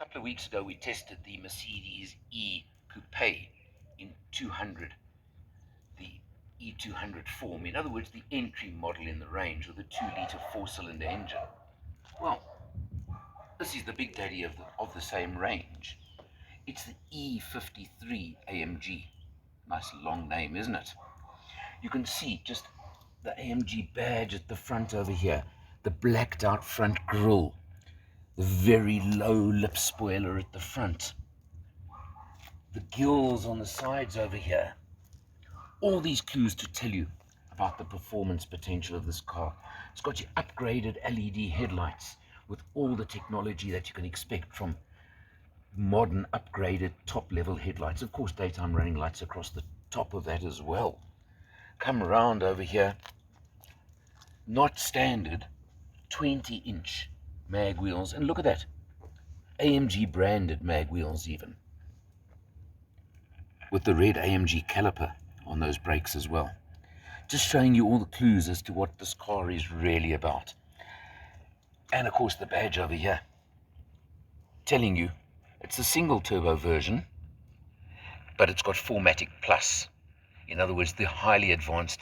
couple of weeks ago we tested the Mercedes E Coupe in 200, the E200 form. In other words, the entry model in the range with a 2-litre 4-cylinder engine. Well, this is the big daddy of the same range. It's the E53 AMG. Nice long name, isn't it? You can see just the AMG badge at the front over here, the blacked out front grille, the very low lip spoiler at the front, the gills on the sides over here. All these clues to tell you about the performance potential of this car. It's got your upgraded LED headlights with all the technology that you can expect from modern upgraded top level headlights. Of course, daytime running lights across the top of that as well. Come around over here, not standard 20-inch mag wheels, and look at that, AMG branded mag wheels even, with the red AMG caliper on those brakes as well. Just showing you all the clues as to what this car is really about. And of course the badge over here telling you it's a single turbo version, but it's got 4MATIC Plus. In other words, the highly advanced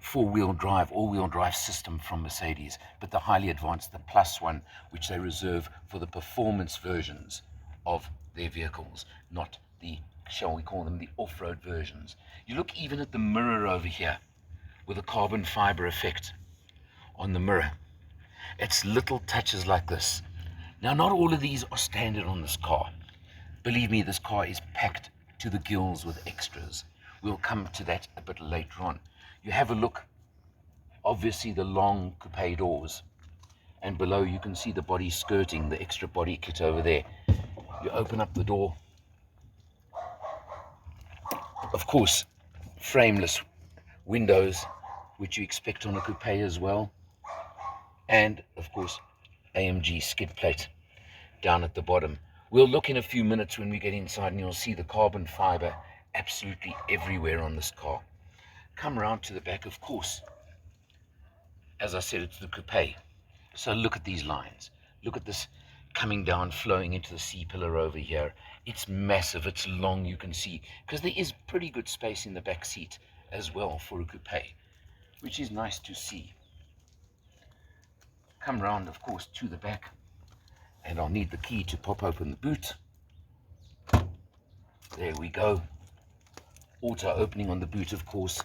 four-wheel drive, all-wheel drive system from Mercedes, but the highly advanced, the Plus one, which they reserve for the performance versions of their vehicles, not the, shall we call them, the off-road versions. You look even at the mirror over here with a carbon fiber effect on the mirror. It's little touches like this. Now, not all of these are standard on this car. Believe me, this car is packed to the gills with extras. We'll come to that a bit later on. You have a look, obviously the long coupe doors, and below you can see the body skirting, the extra body kit over there. You open up the door. Of course, frameless windows, which you expect on a coupe as well. And of course, AMG skid plate down at the bottom. We'll look in a few minutes when we get inside and you'll see the carbon fiber absolutely everywhere on this car. Come around to the back, of course. As I said, it's the coupe. So look at these lines. Look at this coming down, flowing into the C-pillar over here. It's massive, it's long, you can see, because there is pretty good space in the back seat as well for a coupe, which is nice to see. Come round, of course, to the back, and I'll need the key to pop open the boot. There we go. Auto opening on the boot, of course.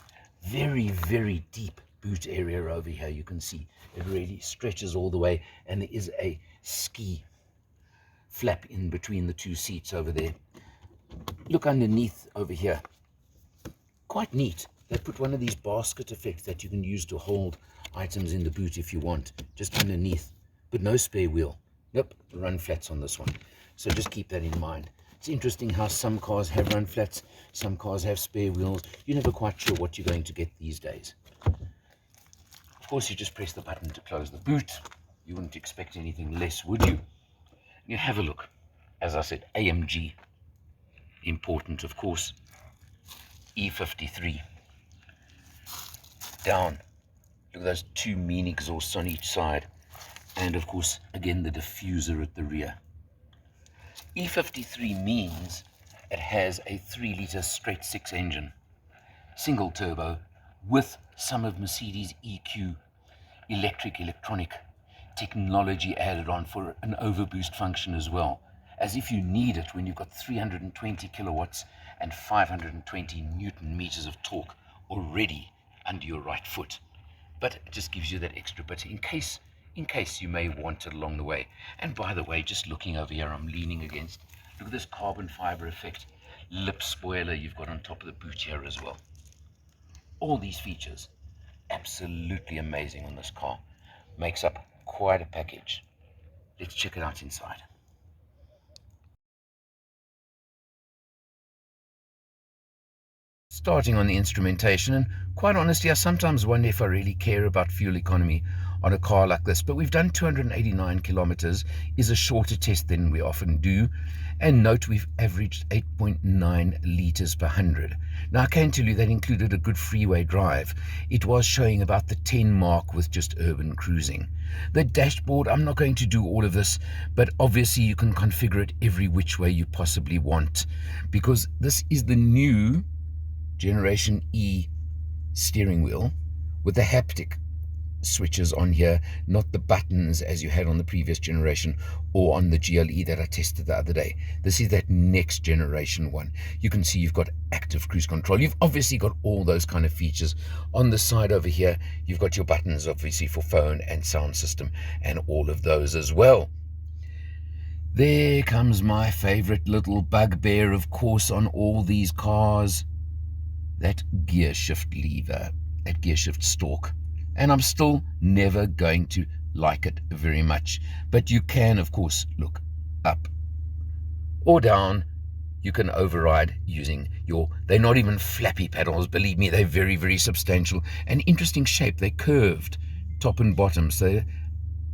Very, very deep boot area over here. You can see it really stretches all the way, and there is a ski flap in between the two seats over there. Look underneath over here. Quite neat. They put one of these basket effects that you can use to hold items in the boot if you want, just underneath, but no spare wheel. Nope, run flats on this one. So just keep that in mind. It's interesting how some cars have run flats, some cars have spare wheels. You're never quite sure what you're going to get these days. Of course, you just press the button to close the boot. You wouldn't expect anything less, would you? You have a look. As I said, AMG, important, of course. E53. Down. Look at those two mean exhausts on each side. And of course, again, the diffuser at the rear. E53 means it has a 3-litre straight-six engine, single turbo, with some of Mercedes EQ electronic technology added on for an overboost function as well, as if you need it when you've got 320 kilowatts and 520 newton meters of torque already under your right foot. But it just gives you that extra bit in case you may want it along the way. And by the way, just looking over here, I'm leaning against, look at this carbon fiber effect lip spoiler you've got on top of the boot here as well. All these features, absolutely amazing on this car. Makes up quite a package. Let's check it out inside. Starting on the instrumentation, and quite honestly, I sometimes wonder if I really care about fuel economy on a car like this, but we've done 289 kilometers, is a shorter test than we often do, And note we've averaged 8.9 litres per 100. Now I can tell you that included a good freeway drive. It was showing about the 10 mark with just urban cruising. The dashboard, I'm not going to do all of this, but obviously you can configure it every which way you possibly want, because this is the new Generation E steering wheel with the haptic switches on here, not the buttons as you had on the previous generation or on the GLE that I tested the other day. This is that next generation one. You can see you've got active cruise control. You've obviously got all those kind of features. On the side over here, you've got your buttons obviously for phone and sound system and all of those as well. There comes my favorite little bugbear, of course, on all these cars. That gear shift lever, that gear shift stalk. And I'm still never going to like it very much. But you can, of course, look up or down. You can override using your, they're not even flappy pedals, believe me, they're very, very substantial. An interesting shape, they're curved, top and bottom, so they're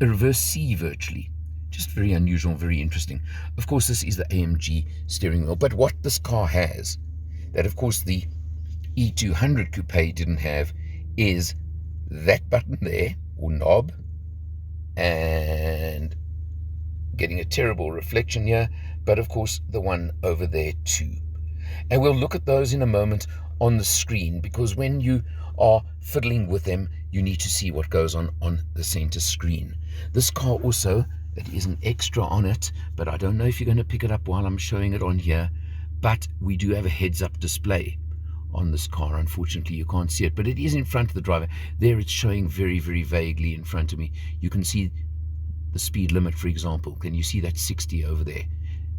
a reverse C virtually. Just very unusual, very interesting. Of course, this is the AMG steering wheel, but what this car has, that of course the E200 Coupe didn't have, is that button there, or knob, and getting a terrible reflection here, but of course the one over there too. And we'll look at those in a moment on the screen, because when you are fiddling with them, you need to see what goes on the center screen. This car also, it is an extra on it, but I don't know if you're going to pick it up while I'm showing it on here, but we do have a heads-up display on this car. Unfortunately you can't see it, but it is in front of the driver. There it's showing very, very vaguely in front of me. You can see the speed limit, for example. Can you see that 60 over there?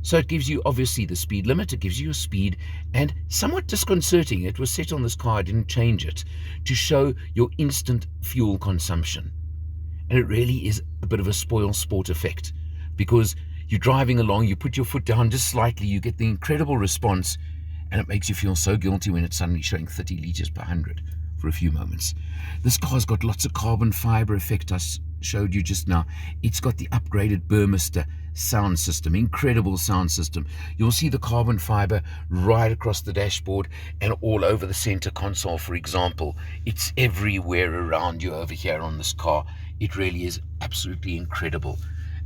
So it gives you obviously the speed limit, it gives you your speed, and somewhat disconcerting, it was set on this car, I didn't change it, to show your instant fuel consumption. And it really is a bit of a spoil sport effect, because you're driving along, you put your foot down just slightly, you get the incredible response, and it makes you feel so guilty when it's suddenly showing 30 litres per 100 for a few moments. This car's got lots of carbon fiber effect I showed you just now. It's got the upgraded Burmester sound system, incredible sound system. You'll see the carbon fiber right across the dashboard and all over the center console, for example. It's everywhere around you over here on this car. It really is absolutely incredible.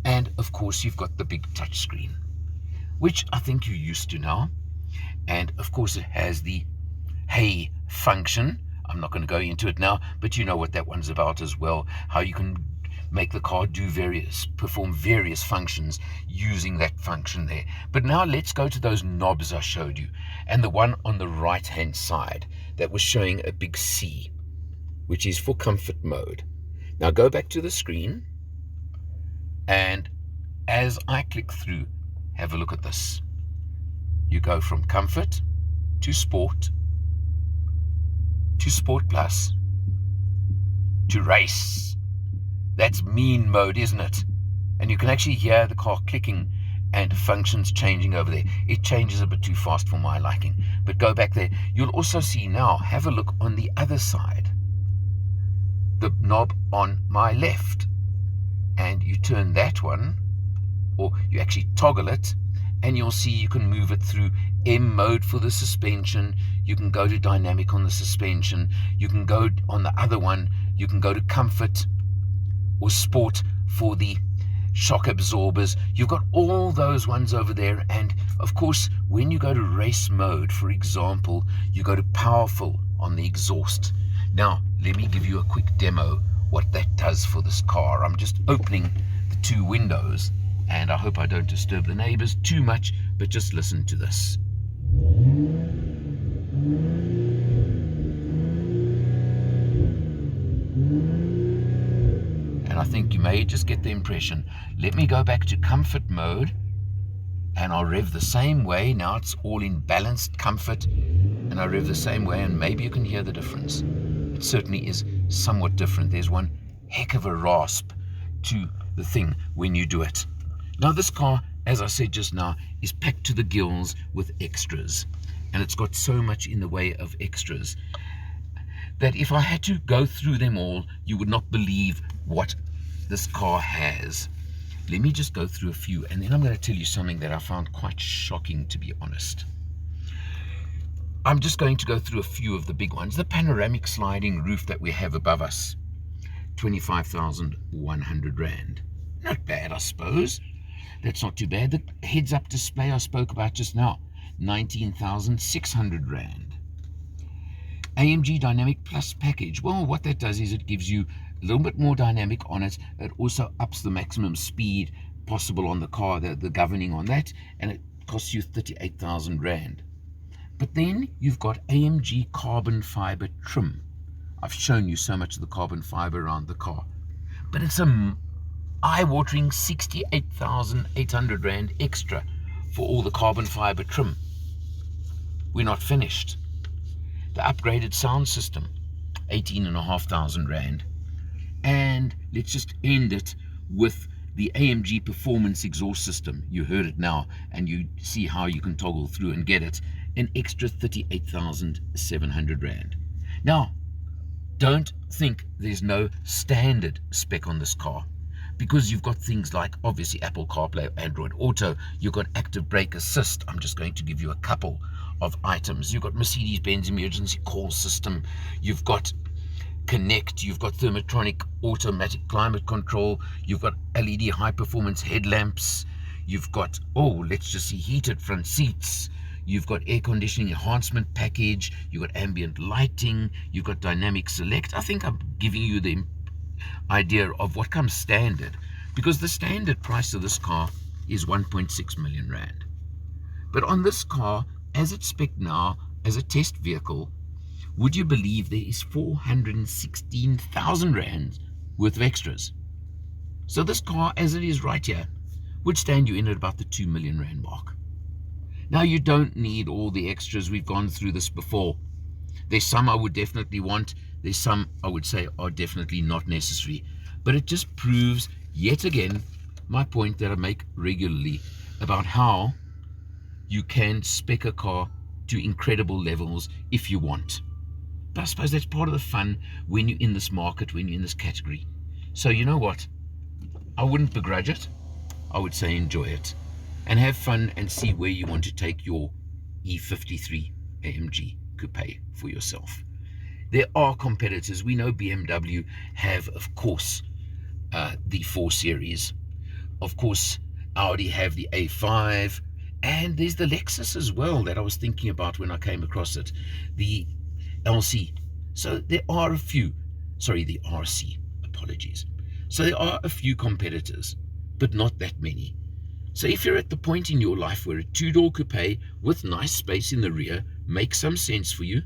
And of course you've got the big touch screen, which I think you're used to now. And of course it has the hey function. I'm not going to go into it now, but you know what that one's about as well, how you can make the car perform various functions using that function there. But now let's go to those knobs I showed you, and the one on the right hand side that was showing a big C, which is for comfort mode. Now go back to the screen, and as I click through, have a look at this. You go from comfort to sport plus to race. That's mean mode, isn't it? And you can actually hear the car clicking and functions changing over there. It changes a bit too fast for my liking, but go back there. You'll also see now, have a look on the other side, the knob on my left, and you turn that one, or you actually toggle it, and you'll see you can move it through M mode for the suspension. You can go to dynamic on the suspension. You can go on the other one, you can go to comfort or sport for the shock absorbers. You've got all those ones over there. And of course, when you go to race mode, for example, you go to powerful on the exhaust. Now, let me give you a quick demo what that does for this car. I'm just opening the two windows, and I hope I don't disturb the neighbors too much, but just listen to this. And I think you may just get the impression. Let me go back to comfort mode, and I'll rev the same way. Now it's all in balanced comfort, and I rev the same way, and maybe you can hear the difference. It certainly is somewhat different. There's one heck of a rasp to the thing when you do it. Now this car, as I said just now, is packed to the gills with extras, and it's got so much in the way of extras that if I had to go through them all, you would not believe what this car has. let me just go through a few, and then I'm going to tell you something that I found quite shocking, to be honest. I'm just going to go through a few of the big ones. The panoramic sliding roof that we have above us, 25,100 Rand. Not bad, I suppose. That's not too bad. The heads-up display I spoke about just now, 19,600 Rand. AMG Dynamic Plus package. Well, what that does is it gives you a little bit more dynamic on it. It also ups the maximum speed possible on the car, the governing on that, and it costs you 38,000 Rand. But then you've got AMG carbon fiber trim. I've shown you so much of the carbon fiber around the car, but it's a eye-watering 68,800 Rand extra for all the carbon fiber trim. We're not finished. The upgraded sound system, 18,500 Rand. And let's just end it with the AMG performance exhaust system. You heard it now, and you see how you can toggle through and get it. An extra 38,700 Rand. Now, don't think there's no standard spec on this car, because you've got things like, obviously, Apple CarPlay, Android Auto. You've got active brake assist. I'm just going to give you a couple of items. You've got Mercedes-Benz emergency call system. You've got Connect. You've got Thermotronic automatic climate control. You've got LED high-performance headlamps. You've got, let's just see, heated front seats. You've got air conditioning enhancement package. You've got ambient lighting. You've got dynamic select. I think I'm giving you the idea of what comes standard, because the standard price of this car is 1.6 million Rand. But on this car, as it's spec'd now, as a test vehicle, would you believe there is 416,000 Rand worth of extras? So this car, as it is right here, would stand you in at about the 2 million Rand mark. Now, you don't need all the extras. We've gone through this before. There's some I would definitely want. There's some I would say are definitely not necessary. But it just proves, yet again, my point that I make regularly about how you can spec a car to incredible levels if you want. But I suppose that's part of the fun when you're in this market, when you're in this category. So you know what? I wouldn't begrudge it. I would say enjoy it and have fun and see where you want to take your E53 AMG Coupe for yourself. There are competitors. We know BMW have, of course, the 4 Series. Of course, Audi have the A5. And there's the Lexus as well that I was thinking about when I came across it, the LC. So there are a few, the RC, apologies. So there are a few competitors, but not that many. So if you're at the point in your life where a 2-door coupe with nice space in the rear makes some sense for you,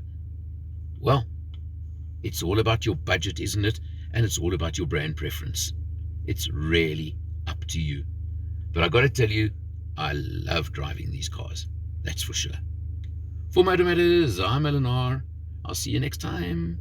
well, it's all about your budget, isn't it? And it's all about your brand preference. It's really up to you. But I got to tell you, I love driving these cars, that's for sure. For Motor Matters, I'm Eleanor. I'll see you next time.